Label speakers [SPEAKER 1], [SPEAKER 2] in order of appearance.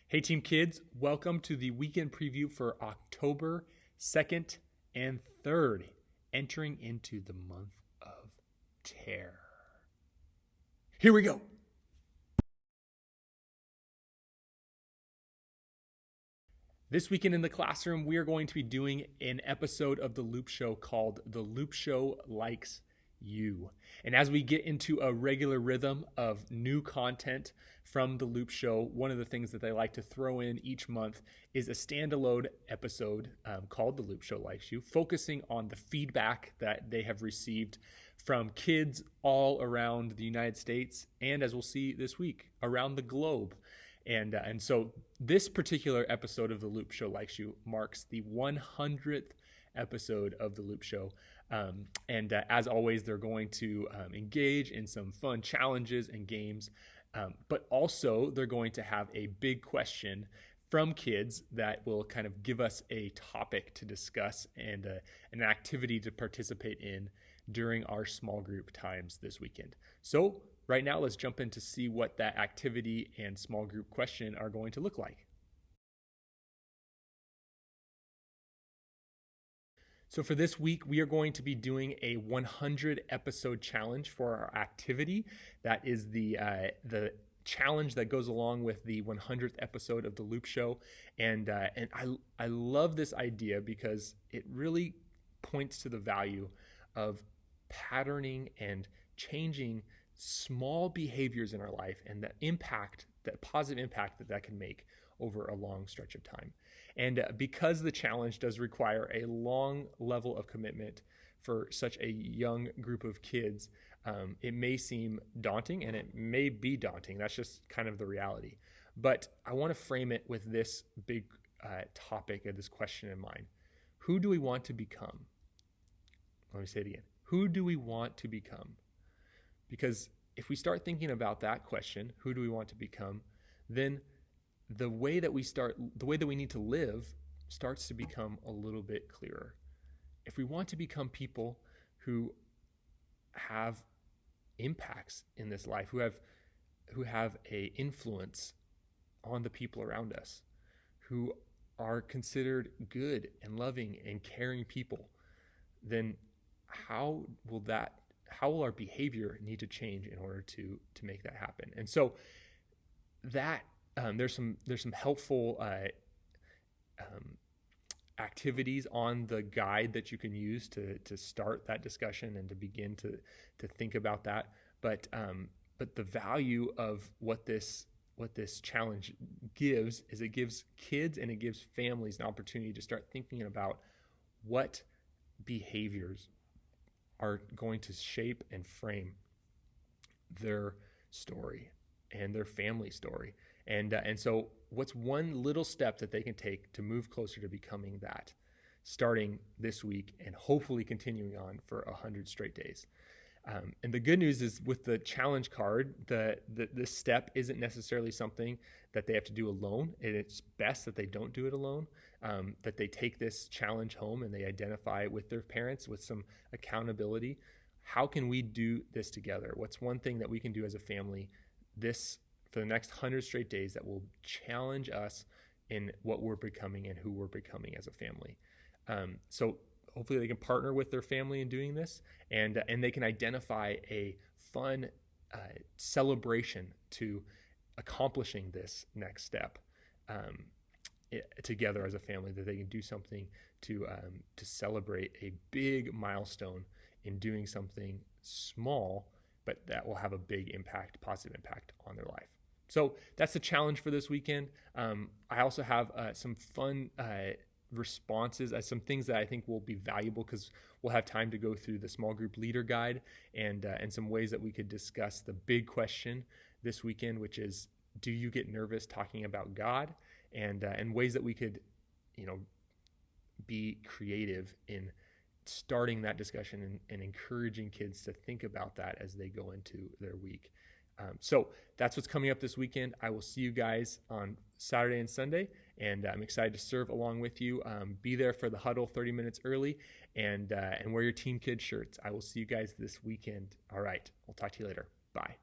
[SPEAKER 1] Hey, Team Kids, welcome to the weekend preview for October 2nd and 3rd, entering into the month of terror. Here we go. This weekend in the classroom, we are going to be doing an episode of The Loop Show called The Loop Show Likes You. And as we get into a regular rhythm of new content from The Loop Show, one of the things that they like to throw in each month is a standalone episode called The Loop Show Likes You, focusing on the feedback that they have received from kids all around the United States, and as we'll see this week, around the globe. And so this particular episode of The Loop Show Likes You marks the 100th episode of The Loop Show. As always, they're going to engage in some fun challenges and games, but also they're going to have a big question from kids that will kind of give us a topic to discuss and an activity to participate in during our small group times this weekend. So right now, let's jump in to see what that activity and small group question are going to look like. So for this week, we are going to be doing a 100 episode challenge for our activity. That is the challenge that goes along with the 100th episode of The Loop Show. And I love this idea because it really points to the value of patterning and changing small behaviors in our life and the impact, that positive impact that can make over a long stretch of time. And because the challenge does require a long level of commitment for such a young group of kids, it may seem daunting, and it may be daunting. That's just kind of the reality. But I want to frame it with this big topic of this question in mind. Who do we want to become? Let me say it again. Who do we want to become? Because if we start thinking about that question, who do we want to become, then the way that we need to live starts to become a little bit clearer. If we want to become people who have impacts in this life, who have a influence on the people around us, who are considered good and loving and caring people, then how will our behavior need to change in order to make that happen? And so that there's some helpful activities on the guide that you can use to start that discussion and to begin to think about that. But the value of what this challenge gives is it gives kids and it gives families an opportunity to start thinking about what behaviors are going to shape and frame their story and their family story. And so what's one little step that they can take to move closer to becoming that, starting this week and hopefully continuing on for 100 straight days? And the good news is with the challenge card, this step isn't necessarily something that they have to do alone. And it's best that they don't do it alone, that they take this challenge home and they identify it with their parents with some accountability. How can we do this together? What's one thing that we can do as a family for the next 100 straight days that will challenge us in what we're becoming and who we're becoming as a family? So hopefully they can partner with their family in doing this, and they can identify a fun celebration to accomplishing this next step together as a family, that they can do something to celebrate a big milestone in doing something small, but that will have a big impact, positive impact on their life. So that's the challenge for this weekend. I also have some fun responses, some things that I think will be valuable because we'll have time to go through the small group leader guide and some ways that we could discuss the big question this weekend, which is, do you get nervous talking about God? And ways that we could, be creative in starting that discussion and encouraging kids to think about that as they go into their week. So that's what's coming up this weekend. I will see you guys on Saturday and Sunday, and I'm excited to serve along with you. Be there for the huddle 30 minutes early, and wear your Team Kid shirts. I will see you guys this weekend. All right, we'll talk to you later. Bye.